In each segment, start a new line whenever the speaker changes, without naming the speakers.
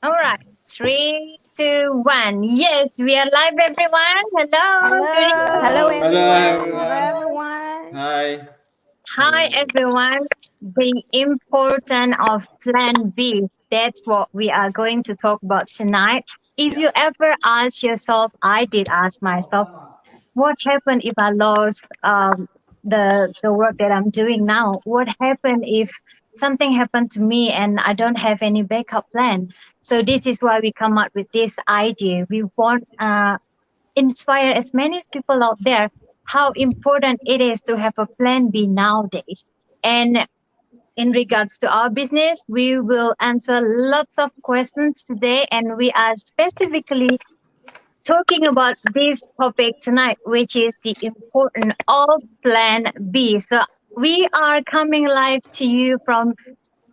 All right. Three, two, one. Yes, we are live, everyone. Hello. Good evening.
Hello,
Hello.
Hello
everyone.
Hello,
everyone.
everyone.
Hi.
Hi, everyone. The importance of Plan B. That's what we are going to talk about tonight. If you ever ask yourself, I did ask myself, what happened if I lost the work that I'm doing now? What happened if something happened to me and I don't have any backup plan? So this is why we come up with this idea. We want inspire as many people out there how important it is to have a plan B nowadays. And in regards to our business, we will answer lots of questions today, and we are specifically talking about this topic tonight, which is the importance of Plan B. So we are coming live to you from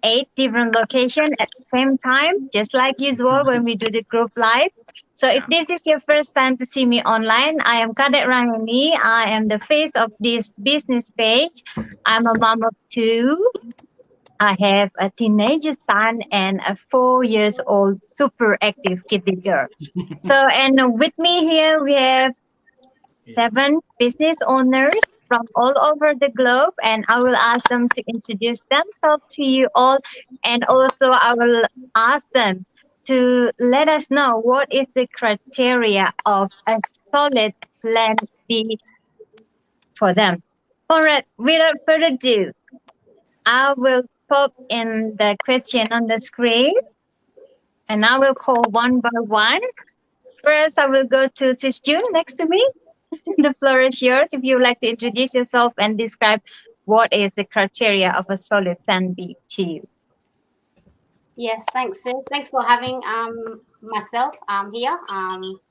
8 different locations at the same time, just like usual when we do the group live. So if
Yeah.
this is your first time to see me online, I am Kadet Rahani. I am the face of this business page. I'm a mom of two. I have a teenage son and a 4 years old super active kitty girl. So, and with me here, we have 7 business owners from all over the globe, and I will ask them to introduce themselves to you all. And also, I will ask them to let us know what is the criteria of a solid plan B for them. All right, without further ado, I will pop in the question on the screen and I will call one by one. First, I will go to Sis June next to me. The floor is yours if you would like to introduce yourself and describe what is the criteria of a solid plan B to you.
Yes, thanks, Sid. Thanks for having myself here.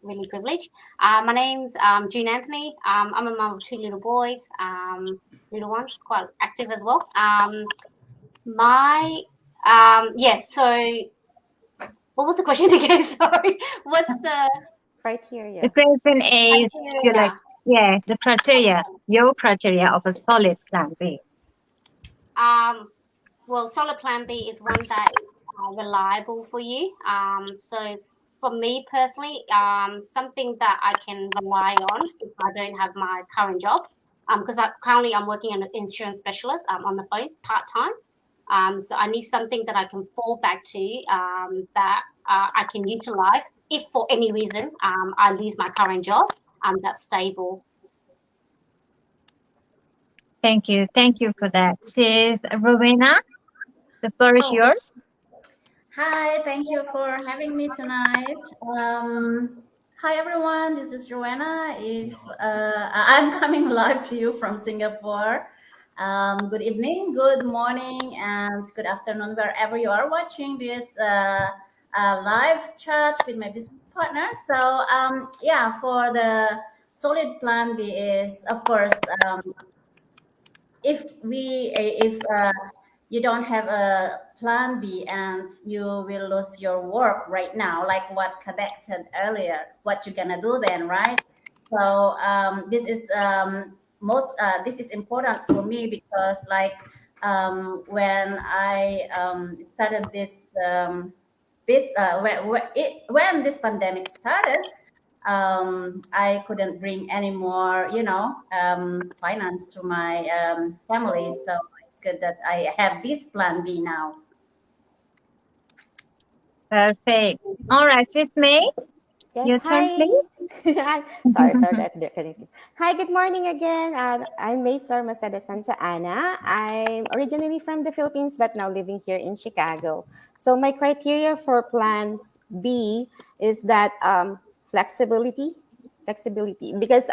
Really privileged. My name's June Anthony. I'm a mum of two little boys, little ones, quite active as well. My yeah. So, what was the question again? Sorry. What's the
The
Criteria.
question is, you like,
criteria?
yeah, the criteria, your criteria of a solid plan B.
Um, well, Solar Plan B is one that is reliable for you. So for me personally, something that I can rely on if I don't have my current job, because currently I'm working as an insurance specialist on the phones part time. So I need something that I can fall back to that I can utilize if for any reason I lose my current job. That's stable.
Thank you. Thank you for that. Sis Rowena, the floor is
Oh,
yours.
hi. Thank you for having me tonight. Hi, everyone. This is Rowena. If I'm coming live to you from Singapore. Good evening, good morning, and good afternoon, wherever you are watching this live chat with my business partner. So, yeah, for the solid plan B is, of course, if you don't have a plan B and you will lose your work right now, like what Kadek said earlier, what you gonna do then, right? So this is important for me because like when I started when this pandemic started, I couldn't bring any more, finance to my family. So it's good that I have this plan B now.
Perfect. All right, Sis May,
Yes,
your turn,
hi.
please.
Hi. Sorry for that. Hi, good morning again. I'm Mayflower Maceda Santa Ana. I'm originally from the Philippines, but now living here in Chicago. So my criteria for plans B is that flexibility, flexibility, because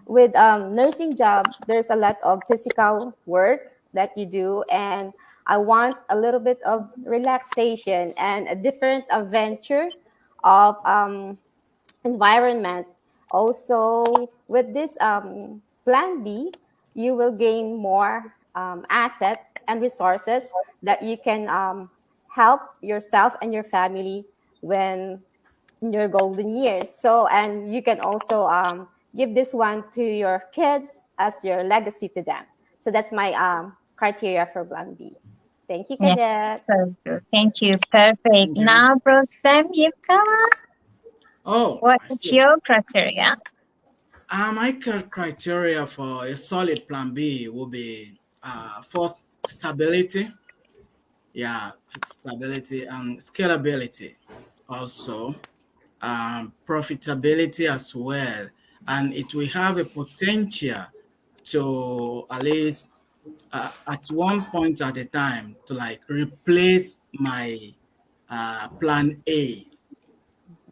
with nursing job, there's a lot of physical work that you do, and I want a little bit of relaxation and a different adventure of environment. Also, with this plan B, you will gain more asset and resources that you can help yourself and your family when in your golden years. So, and you can also give this one to your kids as your legacy to them. So that's my criteria for plan B. Thank you,
Yeah.
Cadet.
So true. Thank you. Perfect.
Thank you.
Now, Bro Sam,
Oh,
what
I
is
see.
your criteria?
My criteria for a solid plan B will be first stability, yeah, stability and scalability, also profitability as well, and it will have a potential to at least at one point at a time to like replace my plan A.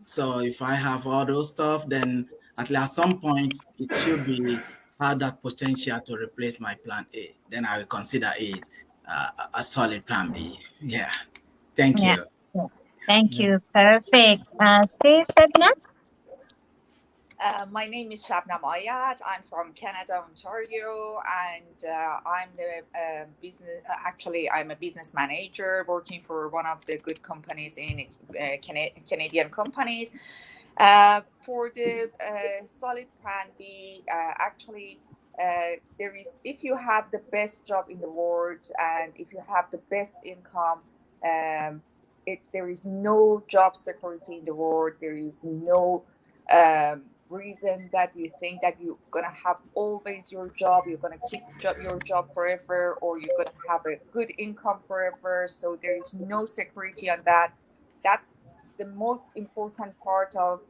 So if I have all those stuff, then at least at some point it should be have that potential to replace my plan A. Then I will consider it a solid plan B. Yeah. Thank
Yeah.
you.
Yeah. Thank
Yeah.
you. Perfect. Steve, Sadna?
My name is Shabnam Ayat. I'm from Canada, Ontario, and I'm the business. Actually, I'm a business manager working for one of the good companies in Canadian companies. For the solid plan B, actually, there is if you have the best job in the world and if you have the best income, there is no job security in the world. There is no reason that you think that you're gonna have always your job, you're gonna keep your job forever, or you're gonna have a good income forever. So there is no security on that. That's the most important part of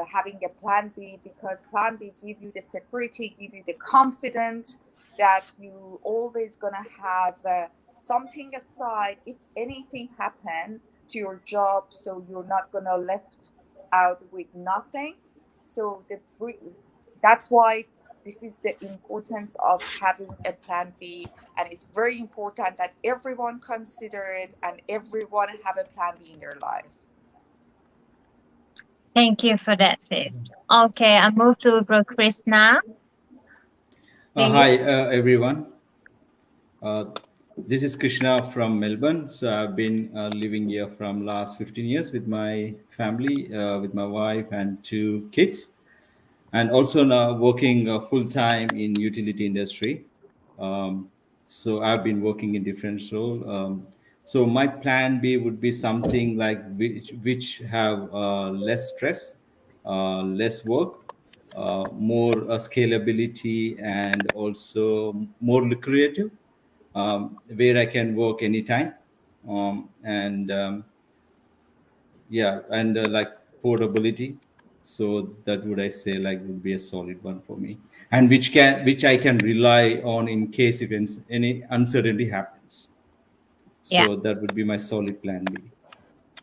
having a plan B, because plan B give you the security, give you the confidence that you always gonna have something aside if anything happen to your job, so you're not gonna left out with nothing. So that's why this is the importance of having a plan B, and it's very important that everyone consider it and everyone have a plan B in their life.
Thank you for that, Sid. Okay, I move to Bro Krishna.
Hi, everyone. This is Krishna from Melbourne. So I've been living here from last 15 years with my family, with my wife and 2 kids, and also now working full-time in utility industry. So I've been working in different roles. So my plan B would be something like which have less stress, less work, more scalability, and also more lucrative, where I can work anytime, and like portability. So that would I say like would be a solid one for me, and which I can rely on in case if any uncertainty happens. So
Yeah.
that would be my solid plan B.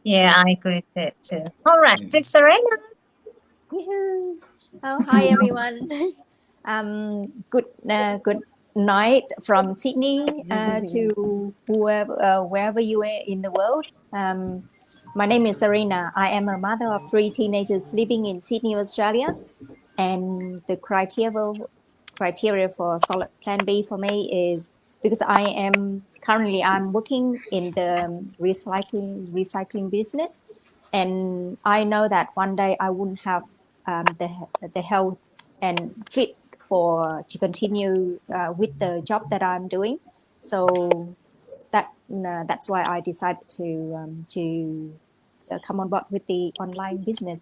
Yeah, I agree with that too. All right,
Yeah.
Sis Serena.
Yoo-hoo. Oh, hi everyone. Good night from Sydney to wherever you are in the world. My name is Serena. I am a mother of 3 teenagers living in Sydney, Australia, and the criteria for solid plan B for me is because I'm working in the recycling business, and I know that one day I wouldn't have the health and fit to continue with the job that I'm doing. So that's why I decided to come on board with the online business.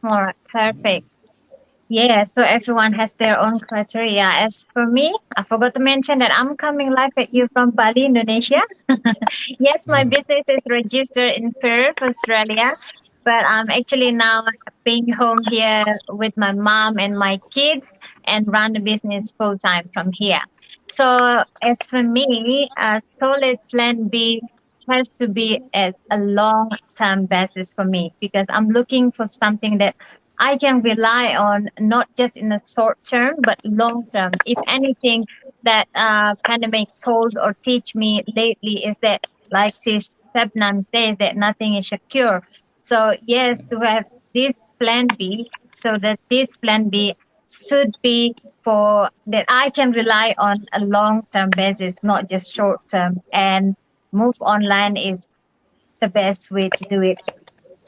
All right, perfect. Yeah, so everyone has their own criteria. As for me, I forgot to mention that I'm coming live at you from Bali, Indonesia. Yes, my business is registered in Perth, Australia, but I'm actually now being home here with my mom and my kids and run the business full time from here. So as for me, a solid plan B has to be as a long term basis for me, because I'm looking for something that I can rely on, not just in the short term, but long term. If anything that pandemic told or teach me lately is that, like Sis Sebnam says, that nothing is secure. So yes, to have this plan B, so that this plan B should be for that I can rely on a long term basis, not just short term. And move online is the best way to do it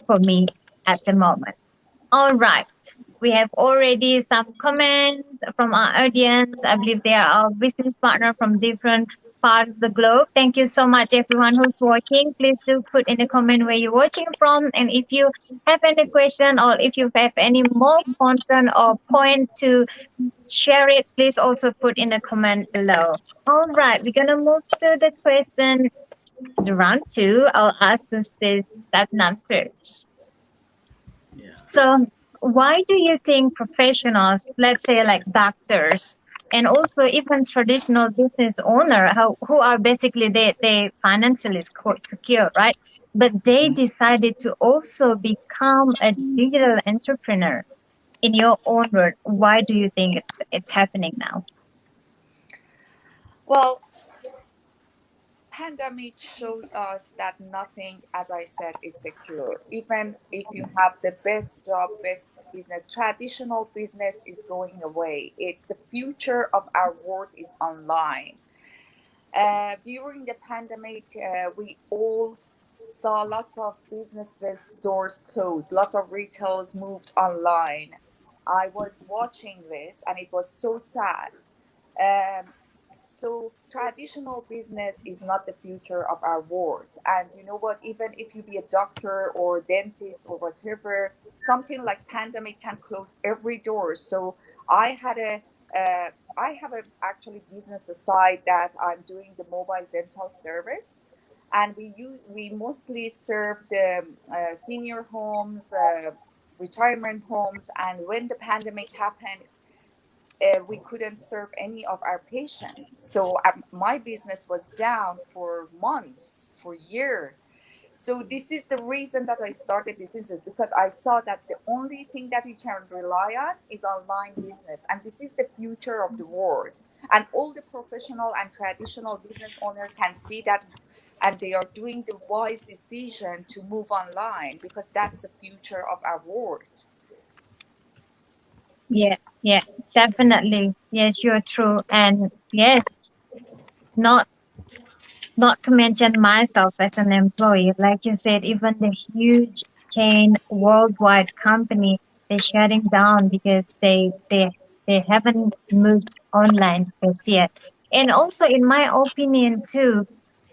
for me at the moment. All right. We have already some comments from our audience. I believe they are our business partner from different part of the globe. Thank you so much, everyone who's watching. Please do put in the comment where you're watching from. And if you have any question or if you have any more concern or point to share it, please also put in the comment below. All right, we're going to move to the question, the round 2. I'll ask this Satnam first.
Yeah.
So why do you think professionals, let's say like doctors, and also even traditional business owner who are basically they financially secure, right? But they decided to also become a digital entrepreneur. In your own word, why do you think it's happening now?
Well, pandemic shows us that nothing, as I said, is secure. Even if you have the best job, best business, traditional business is going away. It's the future of our world is online. During the pandemic, we all saw lots of businesses doors closed, lots of retails moved online. I was watching this and it was so sad. So traditional business is not the future of our world. And you know what, even if you be a doctor or dentist or whatever, something like pandemic can close every door. So I have actually business aside that I'm doing the mobile dental service, and we mostly serve the senior homes, retirement homes. And when the pandemic happened, we couldn't serve any of our patients. So my business was down for months, for years. So this is the reason that I started this business, because I saw that the only thing that we can rely on is online business. And this is the future of the world. And all the professional and traditional business owners can see that, and they are doing the wise decision to move online, because that's the future of our world.
Yeah, definitely. Yes, you're true. And yes, not to mention myself as an employee, like you said, even the huge chain worldwide company, they're shutting down because they haven't moved online just yet. And also, in my opinion too,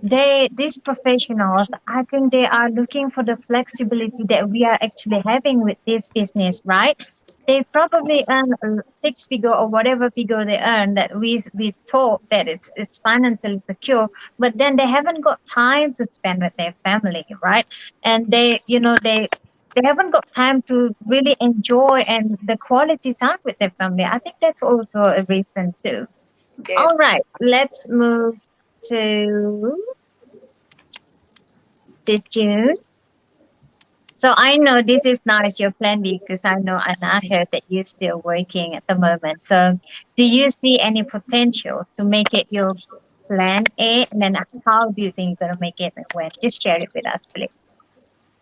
these professionals, I think they are looking for the flexibility that we are actually having with this business, right? They probably earn a 6-figure or whatever figure they earn, that we thought that it's financially secure, but then they haven't got time to spend with their family, right? And they haven't got time to really enjoy and the quality time with their family. I think that's also a reason too.
Yes.
All right, let's move to this June. So I know this is not your plan B, because I know Anna heard that you're still working at the moment. So do you see any potential to make it your plan A? And then how do you think you're going to make it and when? Just share it with us, please.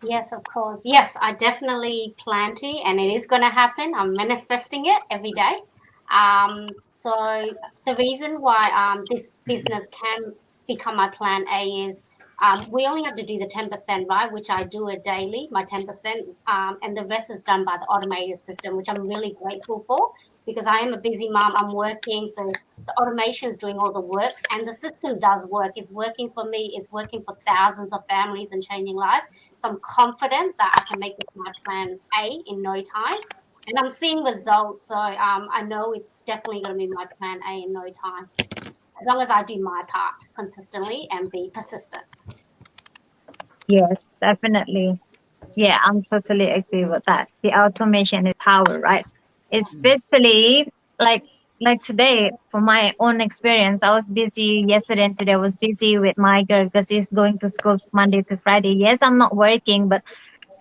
Yes, of course. Yes, I definitely plan to, and it is going to happen. I'm manifesting it every day. So the reason why this business can become my plan A is we only have to do the 10%, right? Which I do it daily, my 10%, and the rest is done by the automated system, which I'm really grateful for, because I am a busy mom. I'm working, so the automation is doing all the works, and the system does work. It's working for me. It's working for thousands of families and changing lives. So I'm confident that I can make this my plan A in no time, and I'm seeing results. So I know it's definitely going to be my plan A in no time, as long as I do my part consistently and be persistent.
Yes, definitely. Yeah, I'm totally agree with that. The automation is power, right? Especially like today, from my own experience, I was busy yesterday and today. I was busy with my girl because she's going to school Monday to Friday. Yes, I'm not working, but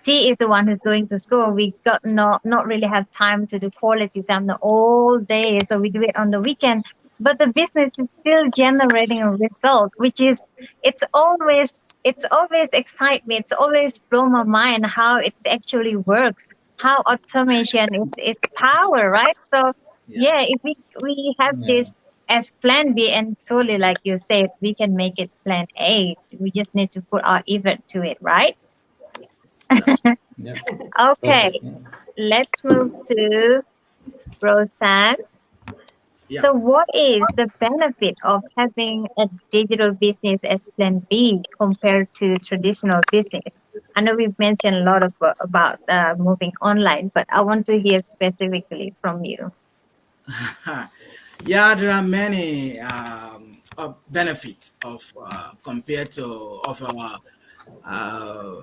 she is the one who's going to school. We got not really have time to do quality time the whole day, so we do it on the weekend. But the business is still generating a result, which is it's always excite me. It's always blow my mind how it actually works, how automation is its power, right? So yeah, if we have this as plan B, and solely like you said, we can make it plan A. We just need to put our effort to it, right?
Yes.
Yeah.
Okay,
Perfect. Yeah.
let's move to Roseanne.
Yeah.
So, what is the benefit of having a digital business as Plan B compared to traditional business? I know we've mentioned a lot of about moving online, but I want to hear specifically from you.
Yeah, there are many benefits of compared to of our uh,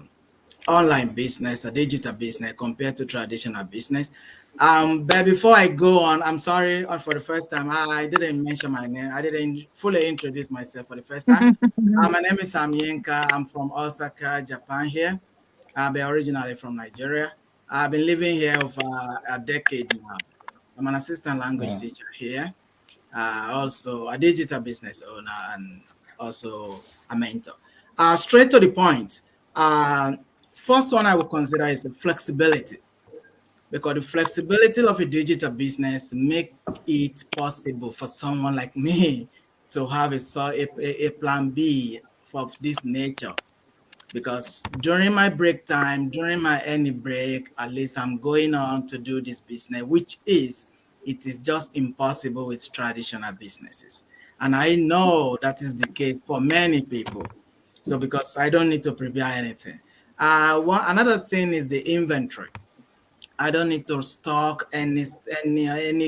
online business, a digital business compared to traditional business. But before I go on, I'm sorry for the first time. I didn't mention my name. I didn't fully introduce myself for the first time. My name is Sam Yenka. I'm from Osaka, Japan here. I've been originally from Nigeria. I've been living here for a decade now. I'm an assistant language
Yeah.
teacher here, also a digital business owner, and also a mentor. Straight to the point. Uh, First one I would consider is the flexibility, because the flexibility of a digital business make it possible for someone like me to have a plan B of this nature. Because during my break time, during my any break, at least I'm going on to do this business, it is just impossible with traditional businesses. And I know that is the case for many people. So because I don't need to prepare anything. Another thing is the inventory. I don't need to stock any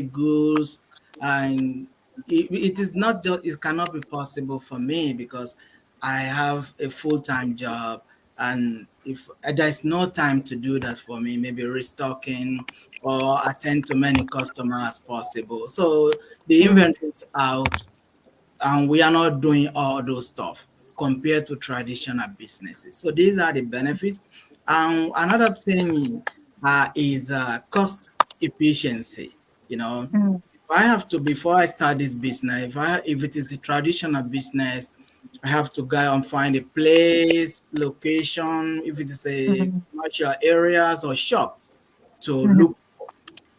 goods, and it is not just it cannot be possible for me because I have a full-time job, and if there's no time to do that for me, maybe restocking or attend to many customers as possible. So the inventory is out, and we are not doing all those stuff compared to traditional businesses. So these are the benefits. Another thing is cost efficiency. You know, if I have to before I start this business, if it is a traditional business, I have to go and find a place, location. If it is a commercial areas or shop to look,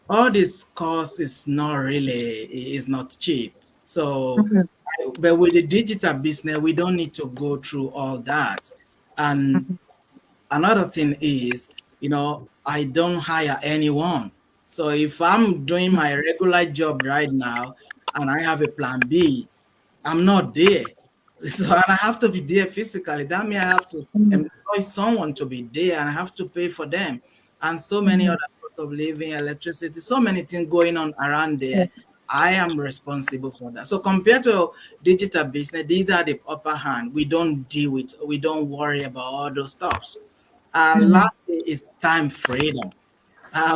all this cost is not really is not cheap. So but with the digital business, we don't need to go through all that. And another thing is, I don't hire anyone. So if I'm doing my regular job right now and I have a plan B, I'm not there. So and I have to be there physically. That means I have to employ someone to be there, and I have to pay for them. And so many other costs of living, electricity, so many things going on around there. I am responsible for that. So compared to digital business, these are the upper hand. We don't worry about all those stuffs. And lastly is time freedom.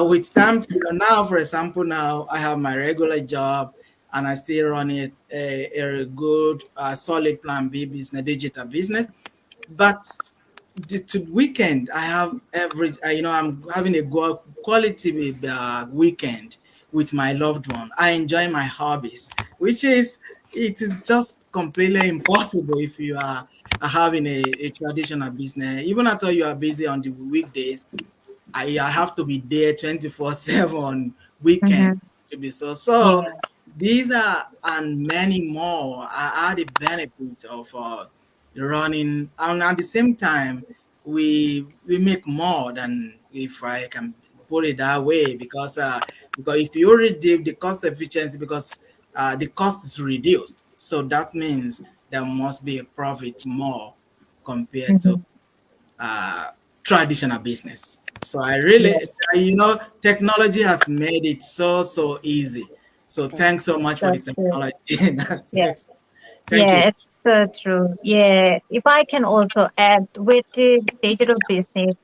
With time freedom, now, for example, now I have my regular job and I still run a good, solid plan B business, digital business. But to weekend, I have I'm having a quality weekend with my loved one. I enjoy my hobbies, it is just completely impossible if you are having a traditional business. Even after you are busy on the weekdays, I have to be there 24/7 on weekend to be so.
Yeah.
These are and many more are the benefits of running, and at the same time we make more than, if I can put it that way, because if you reduce the cost efficiency, because the cost is reduced, so that means there must be a profit more compared to uh, traditional business. So I really,
Yes,
technology has made it so easy. So thanks so much for the
so true.
technology.
Yeah.
Yes, thank you.
Yeah, it's so true. Yeah. If I can also add with the digital business,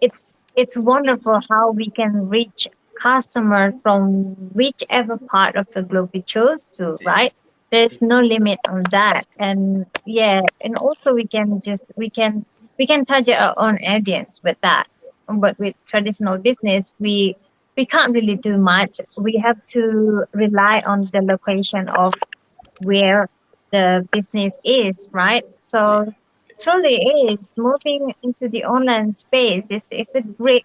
it's wonderful how we can reach customers from whichever part of the globe we chose to, right?
Yes,
There's no limit on that. And yeah, and also we can target our own audience with that. But with traditional business, we can't really do much. We have to rely on the location of where the business is, right?
yes,
So truly is moving into the online space. It's a great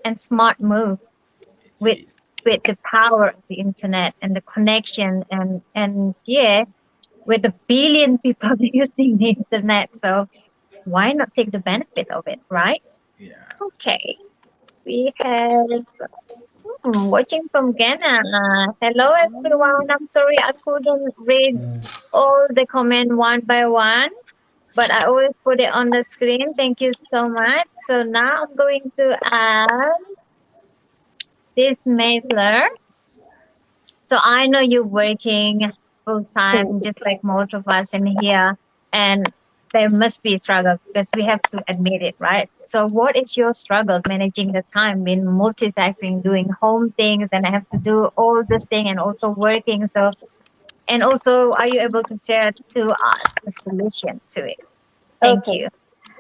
and smart move
it
with
is.
with the power of the internet and the connection and yeah, with a billion people using the internet. So why not take the benefit of it, right?
Yeah.
Okay, we have Watching from Ghana. Hello, everyone. I'm sorry I couldn't read all the comment one by one, but I always put it on the screen. Thank you so much. So now I'm going to add this mailer. So I know you're working full time, just like most of us in here, and there must be a struggle because we have to admit it, right? So what is your struggle managing the time in multitasking, doing home things, and I have to do all this thing and also working. So, and also, are you able to share to us the solution to it? Thank
Okay.
you.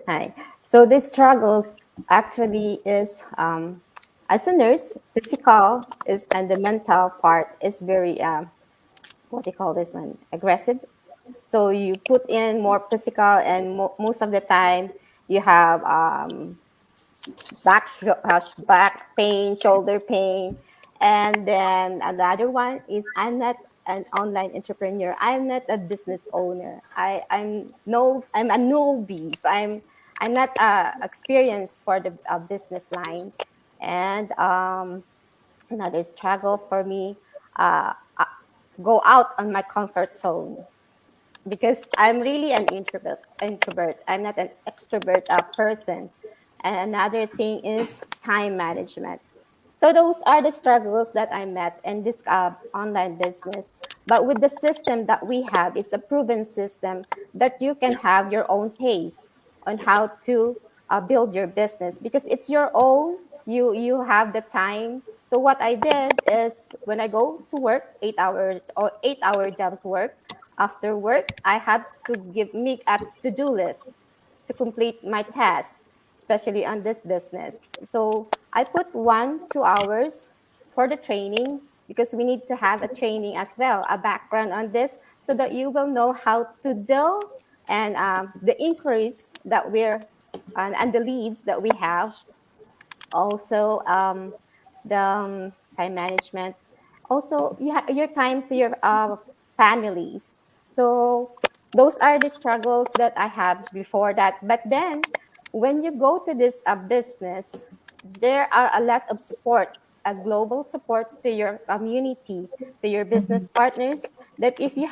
Hi. So the struggles actually is as a nurse, physical is and the mental part is very what do you call this one? Aggressive. So you put in more physical, and most of the time you have back pain, shoulder pain, and then another one is I'm not an online entrepreneur. I'm not a business owner. I'm a newbie. So I'm not experienced for the business line, and another struggle for me. Go out on my comfort zone because I'm really an introvert. I'm not an extrovert person. And another thing is time management. So those are the struggles that I met in this online business. But with the system that we have, it's a proven system that you can have your own pace on how to build your business because it's your own. You have the time. So what I did is when I go to work, 8 hours or 8 hour jobs work. After work, I have to make a to-do list to complete my tasks, especially on this business. So I put 1 2 hours for the training because we need to have a training as well, a background on this, so that you will know how to deal and the inquiries that we're and the leads that we have. Also, the time management. Also, you have your time to your families. So those are the struggles that I had before that. But then, when you go to this business, there are a lot of support, a global support to your community, to your business partners. That if you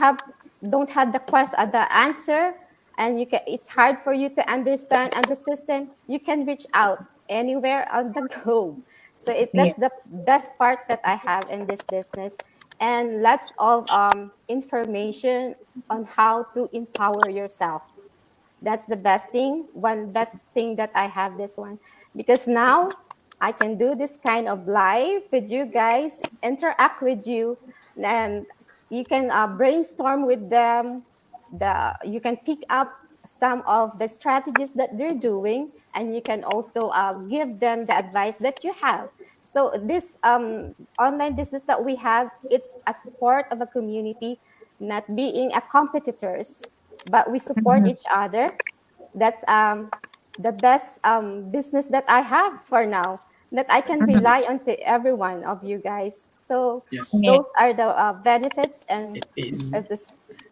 don't have the answer, and it's hard for you to understand and the system, you can reach out anywhere on the globe. So
Yeah.
that's the best part that I have in this business, and lots of information on how to empower yourself. That's the best thing, one best thing that I have this one, because now I can do this kind of live with you guys, interact with you, and you can brainstorm with them. You can pick up some of the strategies that they're doing, and you can also give them the advice that you have. So this online business that we have, it's a support of a community, not being a competitors, but we support
Mhm.
each other. That's the best business that I have for now, that I can
Mhm.
rely on to every one of you guys. So
Yes,
Yeah.
those are the benefits and
it is.
the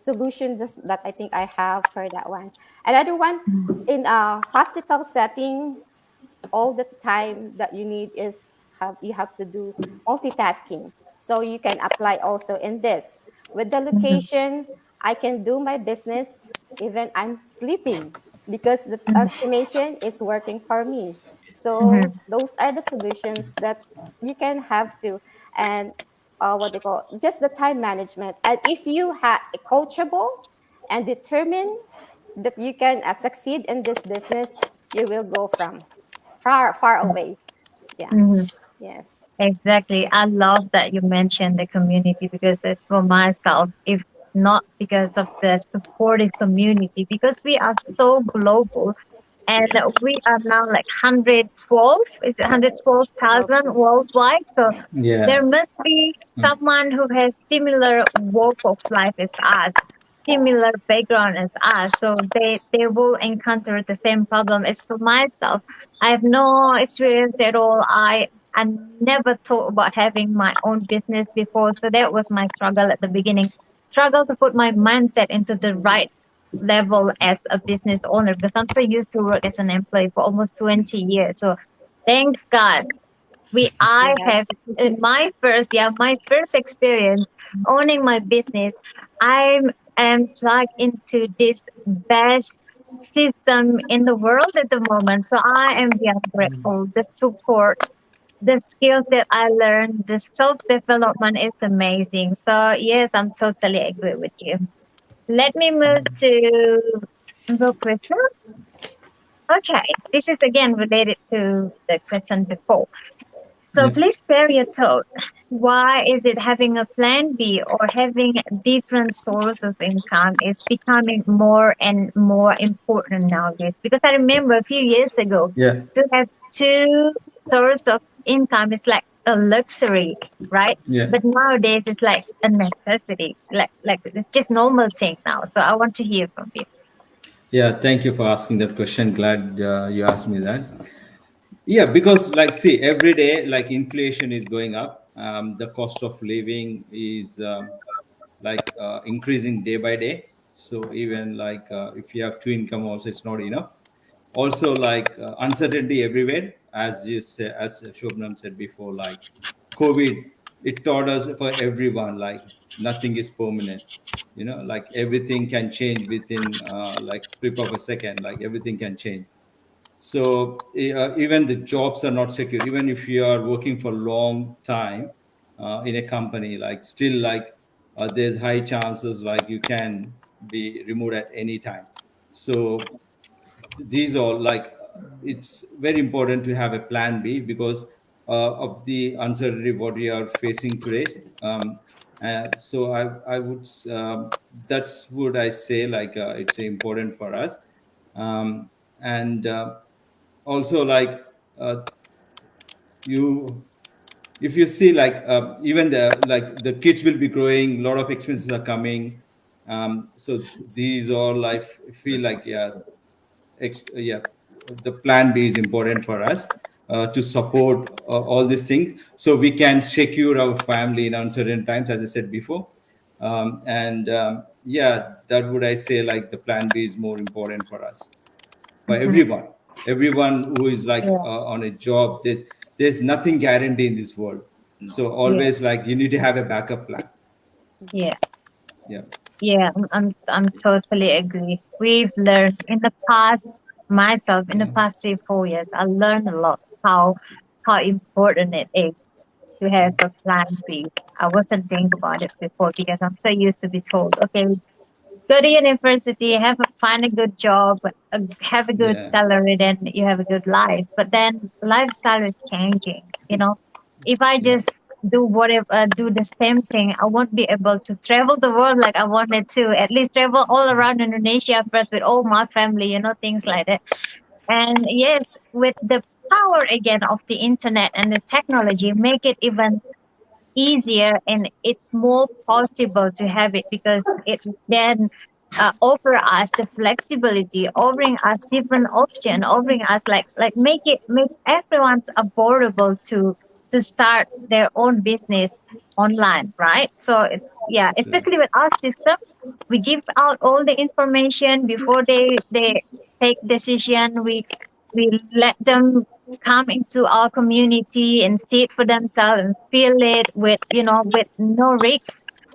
solutions that I think I have for that one. Another one,
Mhm.
in a hospital setting, all the time that you need is you have to do multitasking. So you can apply also in this. With the
Mhm.
location, I can do my business even I'm sleeping because the
Mhm.
automation is working for me. So
Mhm.
those are the solutions that you can have to, and what they call just the time management. And if you have a coachable and determined that you can succeed in this business, you will go from far away. Yeah.
Mhm.
Yes.
Exactly. I love that you mentioned the community because it's for myself. If not because of the supportive community, because we are so global and
Yeah.
we are now like 112, is it 112,000 worldwide? So
Yeah.
there must be someone who has similar walk of life as us, similar background as us. So they will encounter the same problem as for myself. I have no experience at all. I never thought about having my own business before. So that was my struggle at the beginning. Struggle to put my mindset into the right level as a business owner because I'm so used to work as an employee for almost 20 years. So thanks God I
Yeah.
have in my first experience owning my business. I am plugged into this best system in the world at the moment. So I am beyond grateful. The support, the skills that I learned, the self development is amazing. So yes, I'm totally agree with you. Let me move to the question. Okay, this is again related to the question before. So
Yeah.
please share your thought. Why is it having a plan B or having different sources of income is becoming more and more important nowadays? Because I remember a few years ago,
Yeah.
to have two sources of income is like a luxury, right?
Yeah.
But nowadays it's like a necessity. Like it's just normal thing now. So I want to hear from you.
Yeah. Thank you for asking that question. Glad you asked me that. Yeah, because like, see, every day, like inflation is going up. The cost of living is increasing day by day. So even like if you have two income, also it's not enough. Also, like uncertainty everywhere, as you say, as Shobnam said before, like COVID, it taught us for everyone, like nothing is permanent. Like everything can change within like flip of a second. Like everything can change. So even the jobs are not secure. Even if you are working for a long time in a company, like still like there's high chances like you can be removed at any time. So these are like it's very important to have a plan B because of the uncertainty what we are facing today. So I would that's what I say, like it's important for us. And Also, like you if you see like even the kids will be growing, a lot of expenses are coming. So these all like feel like, yeah, the plan B is important for us to support all these things so we can secure our family in uncertain times, as I said before. Yeah, that would I say, like the plan B is more important for us, for
Mhm.
everyone who is like
Yeah,
on a job. There's nothing guaranteed in this world. So
No.
yeah,
always like you need to have a backup plan.
yeah.
Yeah.
Yeah, I'm totally agree. We've learned in the past, myself in the
Yeah.
past 3 4 years, I learned a lot how important it is to have a plan B. I wasn't thinking about it before because I'm so used to be told, okay, go to university, find a good job, have a good
Yeah.
salary, then you have a good life. But then lifestyle is changing. If I
Yeah.
just do the same thing, I won't be able to travel the world like I wanted to. At least travel all around Indonesia first with all my family, things like that. And yes, with the power again of the internet and the technology, make it even easier and it's more possible to have it because it then offer us the flexibility, offering us different option, offering us make everyone's affordable to start their own business online, right? So it's, yeah,
Yeah.
especially with our system, we give out all the information before they take decision. We let them come into our community and see it for themselves and feel it with no risk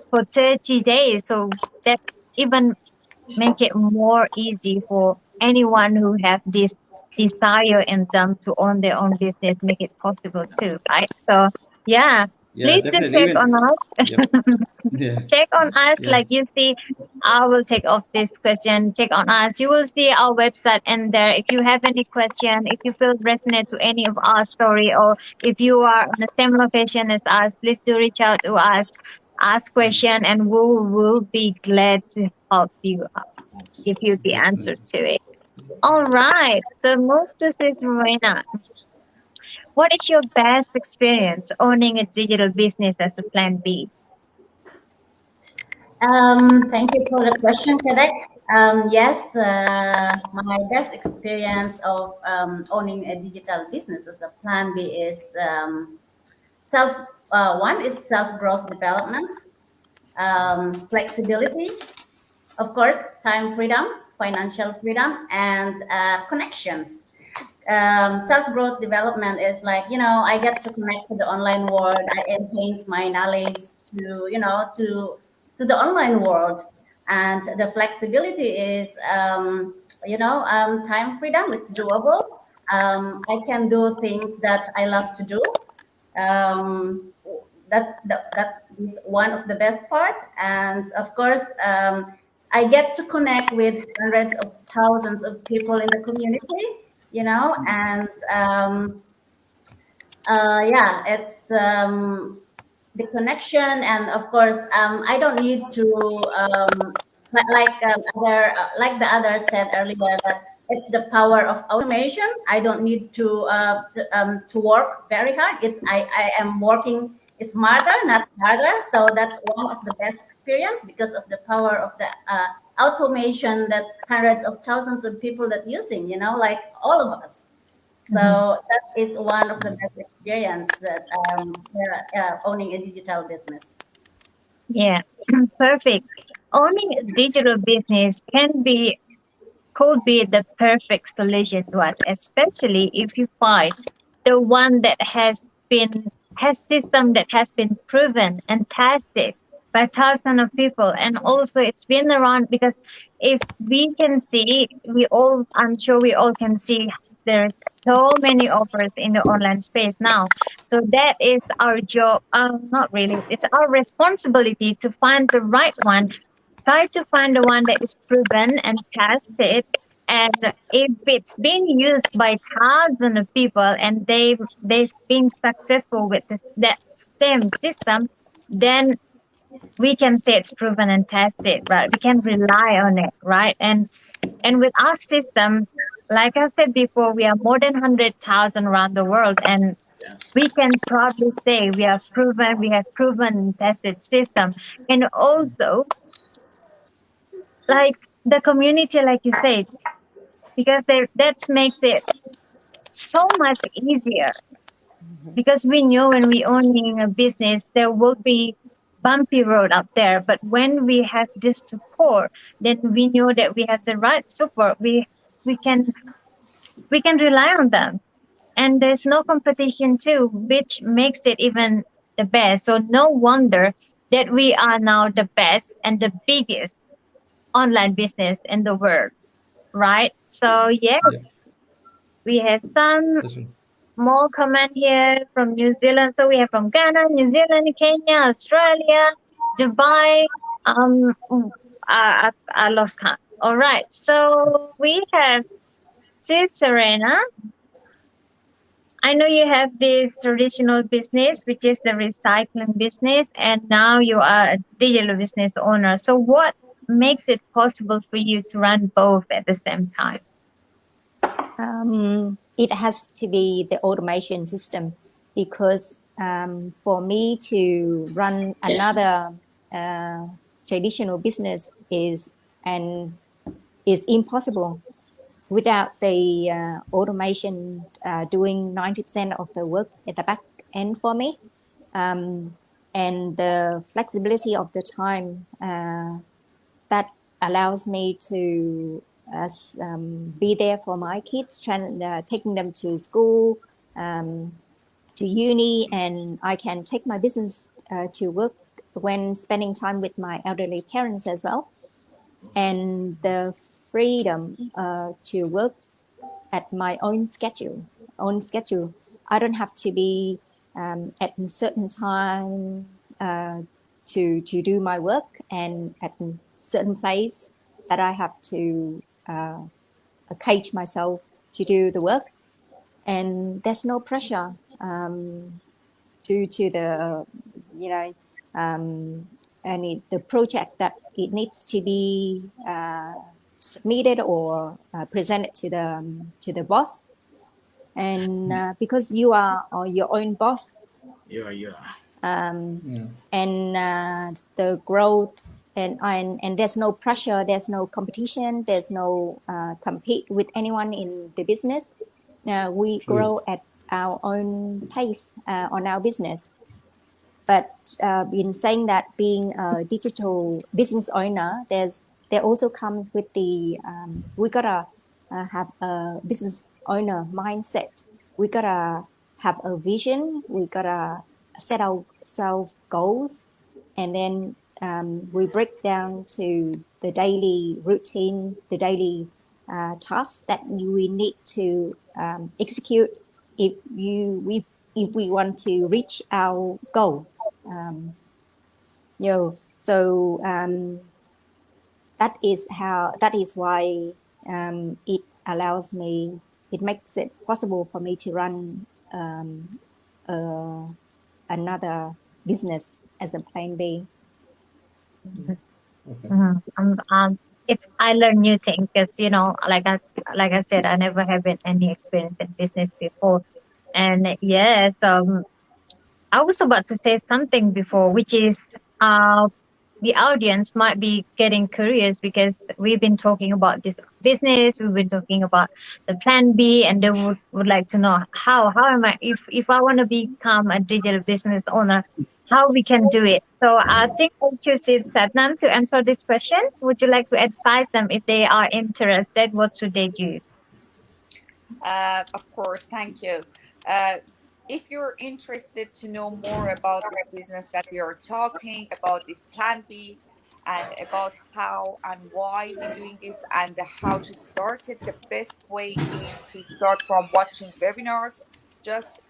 for 30 days. So that's even make it more easy for anyone who have this desire in them to own their own business, make it possible too, right? So yeah,
Yeah,
please do
definitely.
check on
Even
us.
yep. Yeah.
Check on us,
Yeah.
like you see, I will take off this question. Check on us, you will see our website in there. If you have any question, if you feel resonate to any of our story, or if you are on the same location as us, please do reach out to us, ask question, and we will be glad to help you out, give you the answer
Definitely.
to it. All right, so move to Sis Rowena. What is your best experience owning a digital business as a plan B?
Thank you for the question, Kadek. Yes, my best experience of owning a digital business as a plan B is self. One is self growth development, flexibility, of course, time freedom, financial freedom, and connections. self-growth development is like, I get to connect to the online world. I enhance my knowledge to, to the online world. And the flexibility is, time freedom. It's doable. I can do things that I love to do. Um, that is one of the best parts. And of course, I get to connect with hundreds of thousands of people in the community, and yeah, it's the connection. And of course, I don't need to like the others said earlier, that it's the power of automation. I don't need to work very hard. I am working smarter, not harder. So that's one of the best experience, because of the power of the automation that hundreds of thousands of people that using, like all of us. So that is one of the best experience that owning a digital business.
Yeah, perfect. Owning a digital business could be the perfect solution to us, especially if you find the one that has system that has been proven and tested by thousands of people. And also it's been around, because if we can see, I'm sure we all can see, there's so many offers in the online space now. So that is our job. Not really, it's our responsibility to find the right one. Try to find the one that is proven and tested. And if it's being used by thousands of people and they've been successful with that same system, then we can say it's proven and tested, right? We can rely on it, right? And with our system, like I said before, we are more than 100,000 around the world, and
Yes.
we can proudly say we have proven and tested system. And also, like the community, like you said, because that makes it so much easier, because we know when we owning a business there will be bumpy road up there, but when we have this support, then we know that we have the right support. We can rely on them, and there's no competition too, which makes it even the best. So no wonder that we are now the best and the biggest online business in the world, right? So yes,
Yeah.
we have some
That's right.
more comment here from New Zealand. So we have from Ghana, New Zealand, Kenya, Australia, Dubai. I lost count. All right. So we have Sis Serena. I know you have this traditional business, which is the recycling business, and now you are a digital business owner. So what makes it possible for you to run both at the same time?
It has to be the automation system, because for me to run another traditional business is impossible without the automation doing 90% of the work at the back end for me, and the flexibility of the time that allows me to be there for my kids, taking them to school, to uni, and I can take my business to work when spending time with my elderly parents as well. And the freedom to work at my own schedule. I don't have to be at a certain time to do my work, and at a certain place that I have to cage myself to do the work. And there's no pressure to the the project that it needs to be submitted or presented to the boss. And because you are your own boss,
Yeah.
and the growth, and there's no pressure, there's no competition, there's no compete with anyone in the business. We grow at our own pace on our business. But in saying that, being a digital business owner, there also comes with the we gotta have a business owner mindset. We gotta have a vision. We gotta set ourselves goals, and then we break down to the daily routine, the daily tasks that we need to execute if we want to reach our goal. So that is why it allows me, it makes it possible for me to run another business as a plan B.
Okay.
It's I learn new things because like I said, I never have any experience in business before, and yes, I was about to say something before, which is the audience might be getting curious because we've been talking about this business, we've been talking about the plan B, and they would like to know how am I, if I want to become a digital business owner, how we can do it. So I think I'll choose Satnam to answer this question. Would you like to advise them if they are interested? What should they do?
Of course, thank you. If you're interested to know more about this business that we are talking about, this plan B, and about how and why we're doing this and how to start it, the best way is to start from watching webinar. Just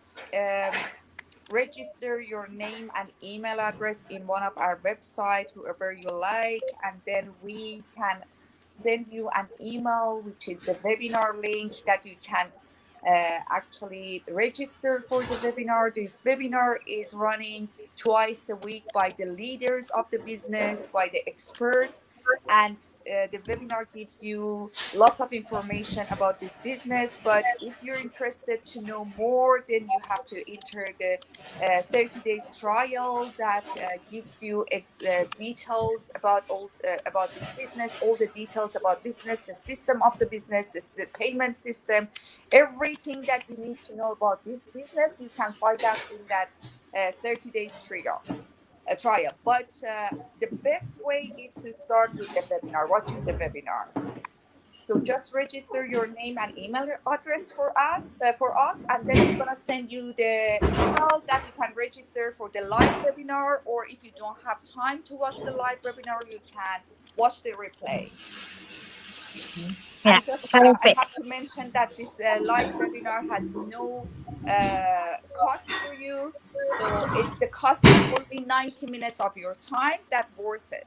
register your name and email address in one of our website, whoever you like, and then we can send you an email, which is the webinar link that you can actually register for the webinar. This webinar is running twice a week by the leaders of the business, by the expert, and the webinar gives you lots of information about this business. But if you're interested to know more, then you have to enter the 30 days trial that gives you details about about this business, all the details about business, the system of the business, the payment system, everything that you need to know about this business. You can find out in that 30 days trial. But the best way is to start with the webinar, watching the webinar. So just register your name and email address for us, and then we're gonna send you the email that you can register for the live webinar. Or if you don't have time to watch the live webinar, you can watch the replay.
Yeah,
And just I have to mention that this live webinar has no cost for you. So if the cost is only 90 minutes of your time, that's worth it.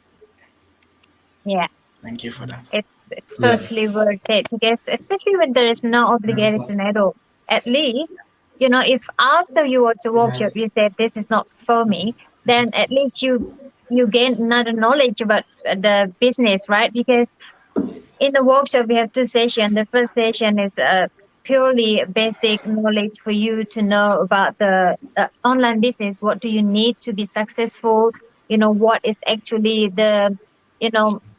Yeah.
Thank you for that.
It's totally worth it because especially when there is no obligation at all. At least, if after you watch a workshop you said this is not for me, then at least you gain another knowledge about the business, right? Because in the workshop we have two sessions. The first session is purely basic knowledge for you to know about the online business. What do you need to be successful? What is actually the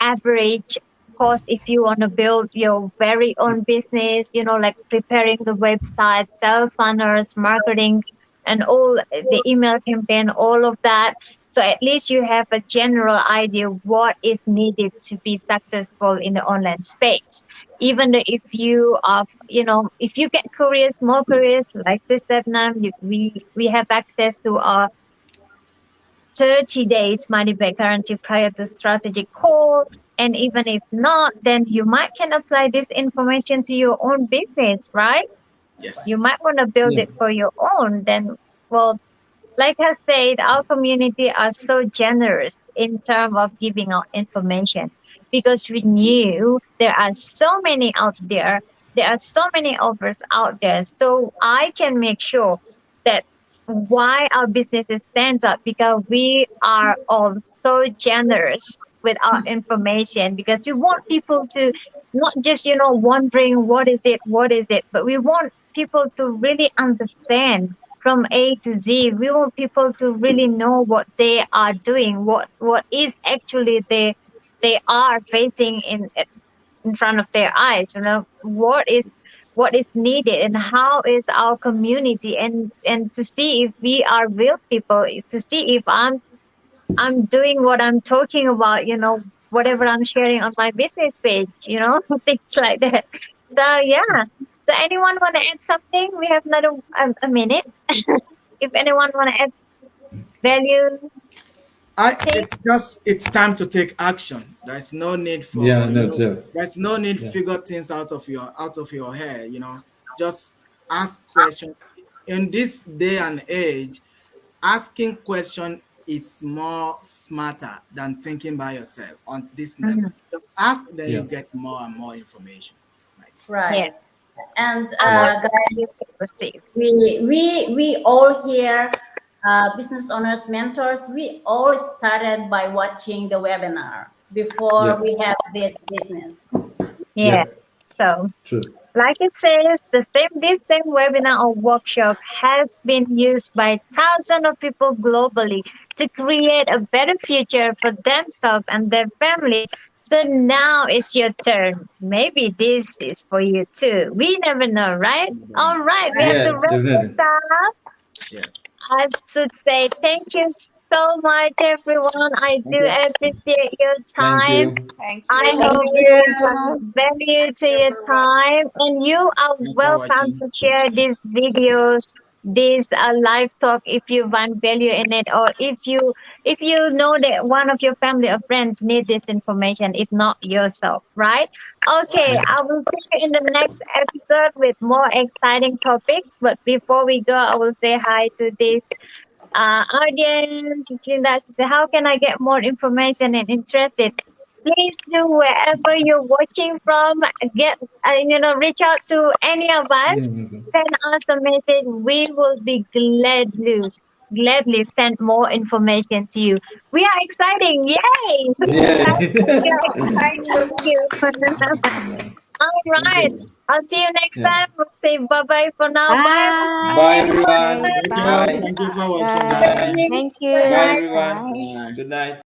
average cost if you want to build your very own business, like preparing the website, sales funnels, marketing, and all the email campaign, all of that. So at least you have a general idea what is needed to be successful in the online space. Even if you are, if you get curious, more curious, like Sister Nam, we have access to our 30 days money back guarantee prior to strategic call. And even if not, then you might can apply this information to your own business, right?
Yes.
You might want to build
Yeah.
it for your own. Then, well, like I said, our community are so generous in terms of giving out information because we knew there are so many out there. There are so many offers out there. So I can make sure that why our businesses stands up because we are all so generous with our information because we want people to not just wondering what is it, but we want people to really understand from A to Z. We want people to really know what they are doing, what is actually they are facing in front of their eyes. What is needed and how is our community, and to see if we are real people, to see if I'm doing what I'm talking about, whatever I'm sharing on my business page, things like that. So yeah. So anyone want to add something? We have another a minute. If anyone want to add value, thing.
It's time to take action. There's no need for
Yeah, no, sure.
there's no need
Yeah.
figure things out of your head. Just ask questions. In this day and age, asking question is more smarter than thinking by yourself on this level.
Mhm.
Just ask, then you
Yeah.
get more and more information. Right.
Right.
Yes.
And
More
guys,
value to receive.
we all here, business owners, mentors, we all started by watching the webinar before
Yeah.
we have this business.
Yeah.
Yeah.
So
True.
like it says, this same webinar or workshop has been used by thousands of people globally to create a better future for themselves and their family. So now it's your turn. Maybe this is for you too. We never know, right? All right, we have
Yeah,
to wrap this
definitely.
up.
Yes.
I should say thank you so much, everyone. I do
Thank you.
appreciate your
Thank
time.
you.
Thank
I
you.
hope
you.
you found value
Thank
to
you,
your
everyone.
time, and you are
Thanks for
welcome
watching.
to share this video, this live talk if you want value in it, or if you know that one of your family or friends need this information, if not yourself, right? Okay,
Yeah.
I will see you in the next episode with more exciting topics. But before we go, I will say hi to this audience. How can I get more information and interested? Please do wherever you're watching from. Get reach out to any of us.
Yeah. Okay.
Send us a message. We will be gladly send more information to you. We are exciting! Yay!
Yeah.
We are exciting you. All
Thank
right.
you.
I'll see you next
Yeah.
time. We'll say bye bye for now. Bye.
Bye,
Bye.
everyone.
Thank you.
Bye.
Bye.
Thank you for watching.
Bye.
Bye.
Thank
Bye,
you.
everyone.
Bye.
Bye.
Good night.